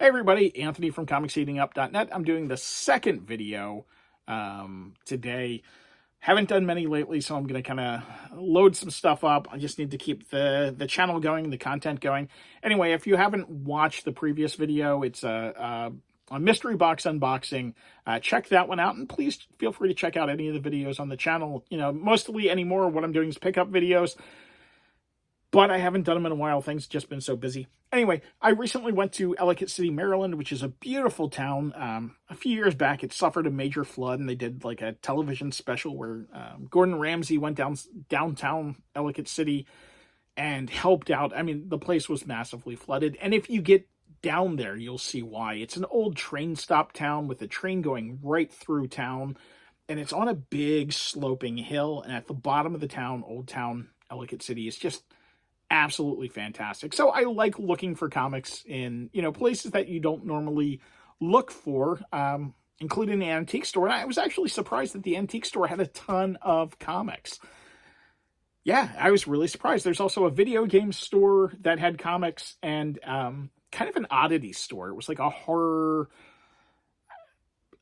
Hey everybody, Anthony from comicseatingup.net. I'm doing the second video today. Haven't done many lately, so I'm going to kind of load some stuff up. I just need to keep the channel going, the content going. Anyway, if you haven't watched the previous video, it's a mystery box unboxing. Check that one out, and please feel free to check out any of the videos on the channel. You know, mostly anymore what I'm doing is pickup videos, but I haven't done them in a while. Things have just been so busy. Anyway, I recently went to Elicott City, Maryland, which is a beautiful town. A few years back, it suffered a major flood, and they did like a television special where Gordon Ramsay went downtown Elicott City and helped out. I mean, the place was massively flooded, and if you get down there, you'll see why. It's an old train stop town with a train going right through town, and it's on a big sloping hill, and at the bottom of the town, Old Town Elicott City, is just absolutely fantastic. So I like looking for comics in, places that you don't normally look for, including the antique store. And I was actually surprised that the antique store had a ton of comics. Yeah, I was really surprised. There's also a video game store that had comics, and kind of an oddity store. It was like a horror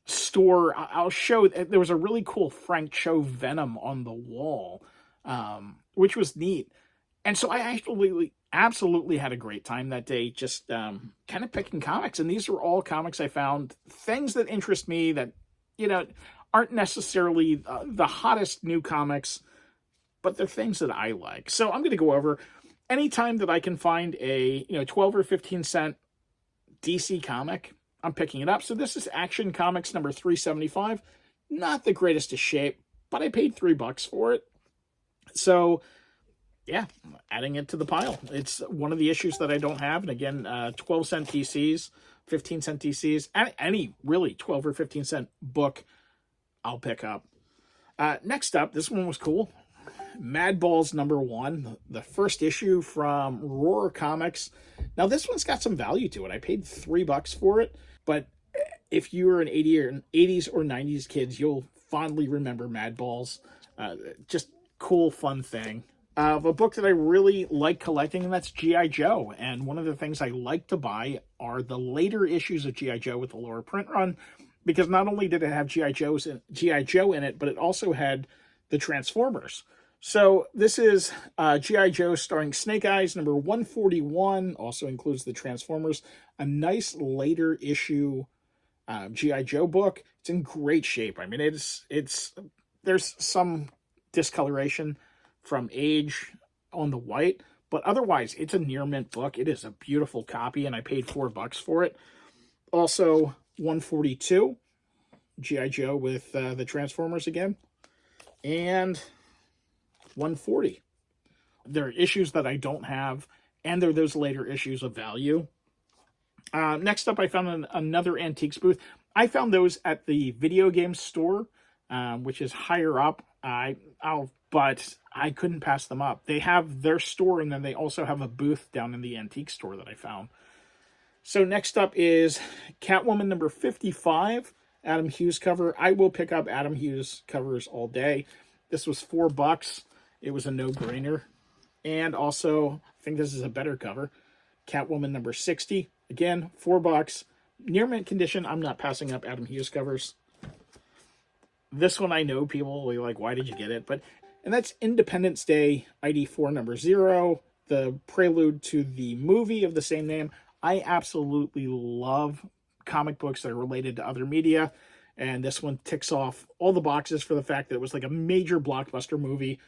store. I'll show, there was a really cool Frank Cho Venom on the wall, which was neat. And so I absolutely had a great time that day, just kind of picking comics. And these are all comics I found, things that interest me that, aren't necessarily the hottest new comics, but they're things that I like. So I'm going to go over anytime that I can find a, 12 or 15 cent DC comic, I'm picking it up. So this is Action Comics number 375. Not the greatest of shape, but I paid $3 for it. So yeah, adding it to the pile. It's one of the issues that I don't have. And again, 12 cent DCs, 15 cent DCs, any really 12 or 15 cent book I'll pick up. Next up, this one was cool. Madballs #1, the first issue from Roar Comics. Now this one's got some value to it. I paid $3 for it, but if you were an 80s or 90s kids, you'll fondly remember Madballs. Just cool, fun thing. A book that I really like collecting, and that's G.I. Joe. And one of the things I like to buy are the later issues of G.I. Joe with the lower print run, because not only did it have G.I. Joe in it, but it also had the Transformers. So this is G.I. Joe starring Snake Eyes, number 141, also includes the Transformers. A nice later issue G.I. Joe book. It's in great shape. I mean, there's some discoloration from age on the white, but otherwise it's a near mint book. It is a beautiful copy, and I paid $4 for it. Also 142, G.I. Joe with the Transformers again, and 140. There are issues that I don't have, and they're those later issues of value. Next up, I found another antiques booth. I found those at the video game store, which is higher up. But I couldn't pass them up. They have their store, and then they also have a booth down in the antique store that I found. So next up is Catwoman number 55, Adam Hughes cover. I will pick up Adam Hughes covers all day. This was $4. It was a no-brainer. And also, I think this is a better cover, Catwoman number 60. Again, $4. Near mint condition. I'm not passing up Adam Hughes covers. This one I know people will be like, why did you get it? And that's Independence Day ID 4 number 0, the prelude to the movie of the same name. I absolutely love comic books that are related to other media, and this one ticks off all the boxes for the fact that it was like a major blockbuster movie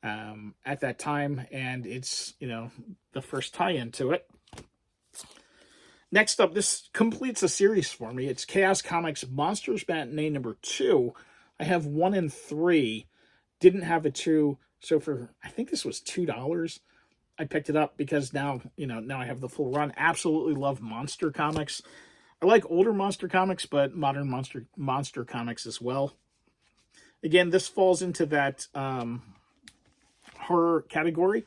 at that time, and it's, the first tie-in to it. Next up, this completes a series for me. It's Chaos Comics Monsters Matinee number 2. I have 1 and 3. Didn't have a 2, so for, I think this was $2, I picked it up because now, now I have the full run. Absolutely love monster comics. I like older monster comics, but modern monster comics as well. Again, this falls into that horror category.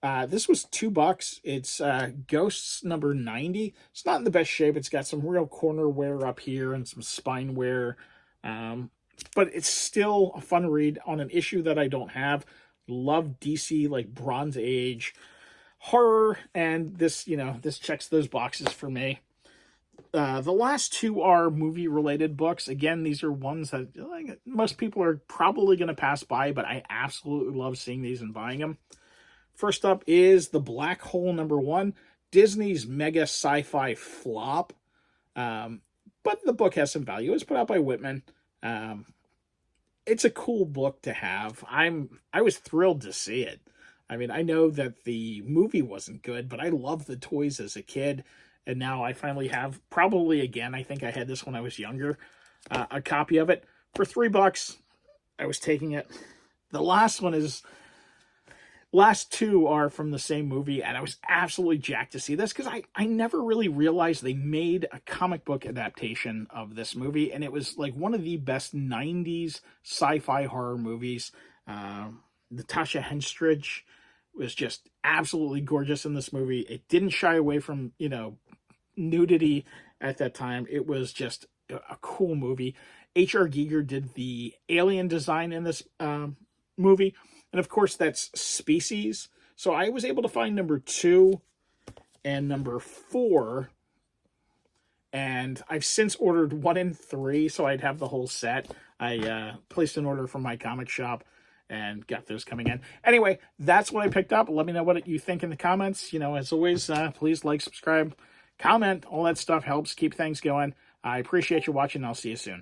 This was $2. It's Ghosts number 90. It's not in the best shape. It's got some real corner wear up here and some spine wear. But it's still a fun read on an issue that I don't have. Love DC, like Bronze Age horror, and this, this checks those boxes for me. The last two are movie-related books. Again, these are ones that like, most people are probably going to pass by, but I absolutely love seeing these and buying them. First up is The Black Hole #1, Disney's mega sci-fi flop. But the book has some value. It's put out by Whitman. It's a cool book to have. I was thrilled to see it. I mean, I know that the movie wasn't good, but I loved the toys as a kid, and now I finally have, probably again, I think I had this when I was younger, a copy of it for $3. I was taking it. The last two are from the same movie, and I was absolutely jacked to see this because I never really realized they made a comic book adaptation of this movie, and it was like one of the best 90s sci-fi horror movies. Natasha Henstridge was just absolutely gorgeous in this movie. It didn't shy away from, nudity at that time. It was just a cool movie. H.R. Giger did the alien design in this movie. And of course, that's Species. So I was able to find #2 and #4. And I've since ordered 1 and 3, so I'd have the whole set. I placed an order from my comic shop and got those coming in. Anyway, that's what I picked up. Let me know what you think in the comments. As always, please like, subscribe, comment. All that stuff helps keep things going. I appreciate you watching. I'll see you soon.